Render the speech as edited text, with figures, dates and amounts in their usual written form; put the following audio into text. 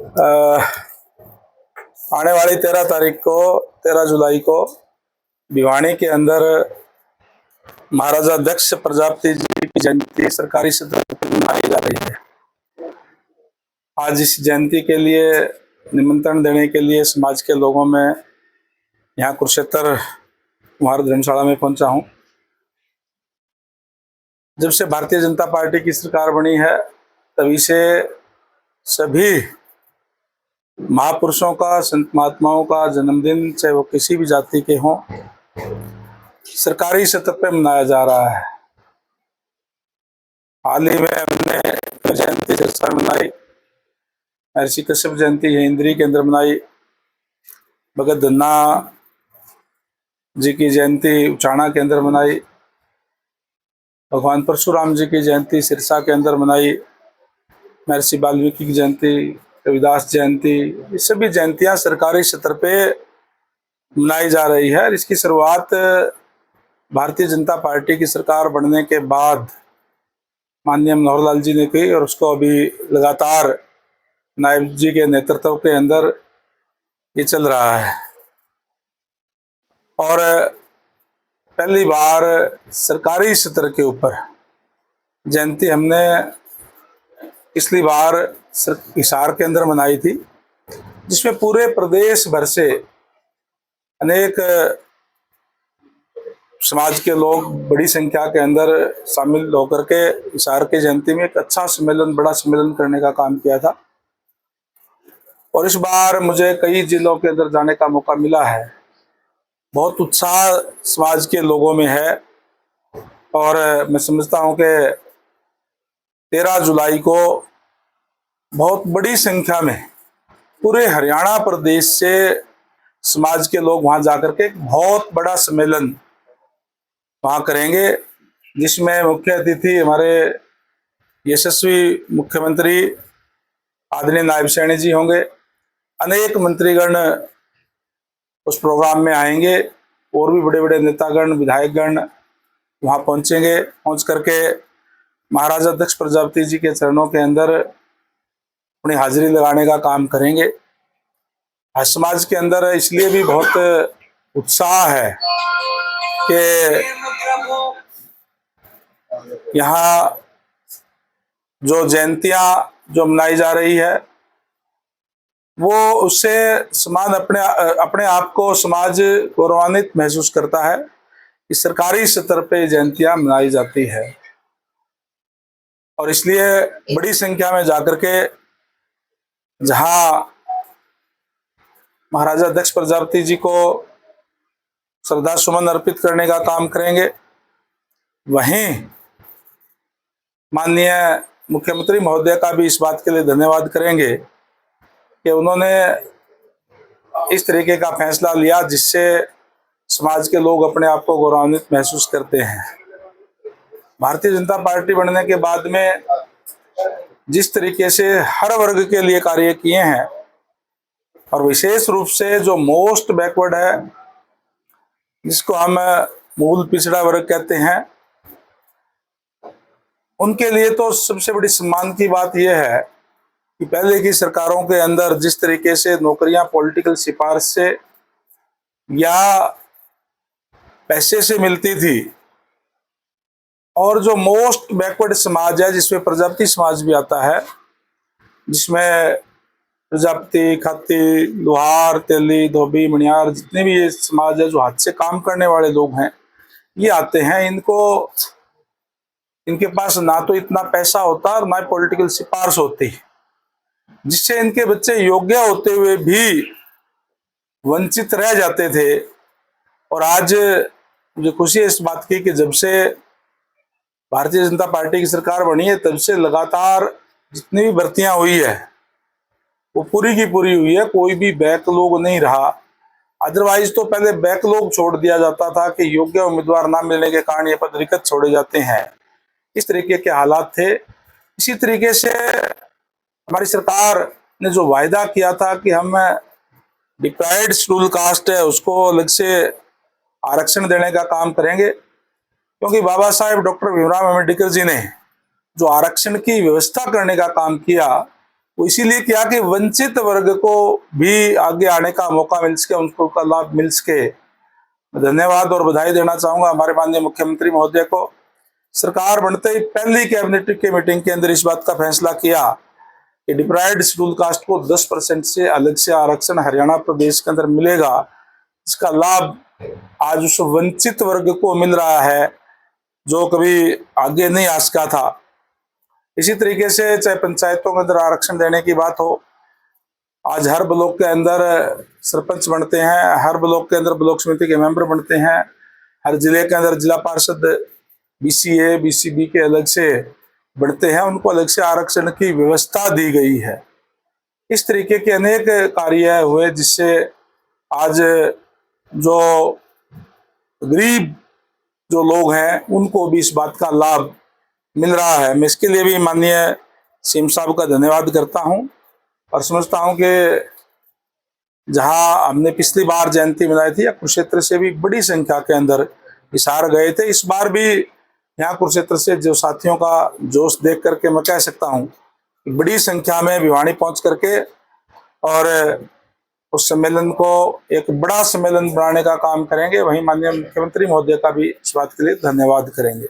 अ, आने वाली 13 जुलाई को भिवानी के अंदर महाराजा दक्ष प्रजापति जी की जयंती सरकारी सत्र पर मनाई जा रही है। आज इस जयंती के लिए निमंत्रण देने के लिए समाज के लोगों में यहाँ कुरुक्षेत्र कुमार धर्मशाला में पहुंचा हूँ। जब से भारतीय जनता पार्टी की सरकार बनी है तभी से सभी महापुरुषों का, संत महात्माओं का जन्मदिन, चाहे वो किसी भी जाति के हों, सरकारी सतर पे मनाया जा रहा है। हाल ही में हमने जयंती सिरसा मनाई, महर्षि कश्यप जयंती इंद्री के अंदर मनाई, भगत धन्ना जी की जयंती उचाना के अंदर मनाई, भगवान परशुराम जी की जयंती सिरसा के अंदर मनाई, महर्षि वाल्मीकि की जयंती, रविदास जयंती, ये सभी जयंतियां सरकारी सतर पे मनाई जा रही है। और इसकी शुरुआत भारतीय जनता पार्टी की सरकार बनने के बाद माननीय मनोहर लाल जी ने की और उसको अभी लगातार नायब जी के नेतृत्व के अंदर ये चल रहा है। और पहली बार सरकारी सत्र के ऊपर जयंती हमने पिछली बार हिसार के अंदर मनाई थी, जिसमें पूरे प्रदेश भर से अनेक समाज के लोग बड़ी संख्या के अंदर शामिल होकर के हिसार के जयंती में एक अच्छा सम्मेलन, बड़ा सम्मेलन करने का काम किया था। और इस बार मुझे कई जिलों के अंदर जाने का मौका मिला है। बहुत उत्साह समाज के लोगों में है और मैं समझता हूं कि 13 जुलाई को बहुत बड़ी संख्या में पूरे हरियाणा प्रदेश से समाज के लोग वहां जाकर के एक बहुत बड़ा सम्मेलन वहां करेंगे, जिसमें मुख्य अतिथि हमारे यशस्वी मुख्यमंत्री आदरणीय नायब सैनी जी होंगे। अनेक मंत्रीगण उस प्रोग्राम में आएंगे और भी बड़े बड़े नेतागण, विधायकगण वहां पहुंचेंगे। पहुंच करके महाराजा दक्ष प्रजापति जी के चरणों के अंदर अपनी हाजिरी लगाने का काम करेंगे। आज समाज के अंदर इसलिए भी बहुत उत्साह है कि यहाँ जो जयंतियां जो मनाई जा रही है वो उससे समाज अपने आप को समाज गौरवान्वित महसूस करता है कि सरकारी स्तर पे जयंतियां मनाई जाती है। और इसलिए बड़ी संख्या में जाकर के जहां महाराजा दक्ष प्रजापति जी को श्रद्धा सुमन अर्पित करने का काम करेंगे, वहीं माननीय मुख्यमंत्री महोदय का भी इस बात के लिए धन्यवाद करेंगे कि उन्होंने इस तरीके का फैसला लिया जिससे समाज के लोग अपने आप को गौरवान्वित महसूस करते हैं। भारतीय जनता पार्टी बनने के बाद में जिस तरीके से हर वर्ग के लिए कार्य किए हैं और विशेष रूप से जो मोस्ट बैकवर्ड है, जिसको हम मूल पिछड़ा वर्ग कहते हैं, उनके लिए तो सबसे बड़ी सम्मान की बात यह है कि पहले की सरकारों के अंदर जिस तरीके से नौकरियां पॉलिटिकल सिफारिश से या पैसे से मिलती थी, और जो मोस्ट बैकवर्ड समाज है जिसमें प्रजापति समाज भी आता है, जिसमें प्रजापति, खाती, लोहार, तेली, धोबी, मणियार, जितने भी ये समाज है जो हाथ से काम करने वाले लोग हैं, ये आते हैं। इनके पास ना तो इतना पैसा होता और ना पॉलिटिकल सिफारिश होती, जिससे इनके बच्चे योग्य होते हुए भी वंचित रह जाते थे। और आज मुझे खुशी है इस बात की कि जब से भारतीय जनता पार्टी की सरकार बनी है तब से लगातार जितनी भी भर्तियां हुई है वो पूरी की पूरी हुई है, कोई भी बैकलॉग नहीं रहा। अदरवाइज तो पहले बैकलॉग छोड़ दिया जाता था कि योग्य उम्मीदवार ना मिलने के कारण ये पद रिक्त छोड़े जाते हैं, इस तरीके के हालात थे। इसी तरीके से हमारी सरकार ने जो वायदा किया था कि हम डिप्राइव्ड शेड्यूल कास्ट है उसको अलग से आरक्षण देने का काम करेंगे, क्योंकि बाबा साहेब डॉक्टर भीमराव अम्बेडकर जी ने जो आरक्षण की व्यवस्था करने का काम किया वो इसीलिए किया कि वंचित वर्ग को भी आगे आने का मौका मिल सके, उनको का लाभ मिल सके। धन्यवाद और बधाई देना चाहूंगा हमारे माननीय मुख्यमंत्री महोदय को। सरकार बनते ही पहली कैबिनेट की मीटिंग के अंदर इस बात का फैसला किया कि डिप्राइव्ड शेड्यूल कास्ट को 10% से अलग से आरक्षण हरियाणा प्रदेश के अंदर मिलेगा। इसका लाभ आज उस वंचित वर्ग को मिल रहा है जो कभी आगे नहीं आ सका था। इसी तरीके से चाहे पंचायतों के अंदर आरक्षण देने की बात हो, आज हर ब्लॉक के अंदर सरपंच बनते हैं, हर ब्लॉक के अंदर ब्लॉक समिति के मेंबर बनते हैं, हर जिले के अंदर जिला पार्षद BCA BCB के अलग से बनते हैं, उनको अलग से आरक्षण की व्यवस्था दी गई है। इस तरीके के अनेक कार्य हुए जिससे आज जो गरीब जो लोग हैं उनको भी इस बात का लाभ मिल रहा है। मैं इसके लिए भी माननीय CM साहब का धन्यवाद करता हूं और समझता हूं कि जहां हमने पिछली बार जयंती मनाई थी, कुरुक्षेत्र से भी बड़ी संख्या के अंदर हिसार गए थे। इस बार भी यहाँ कुरुक्षेत्र से जो साथियों का जोश देख करके मैं कह सकता हूँ बड़ी संख्या में भिवानी पहुंच करके और उस सम्मेलन को एक बड़ा सम्मेलन बनाने का काम करेंगे। वहीं माननीय मुख्यमंत्री महोदय का भी इस बात के लिए धन्यवाद करेंगे।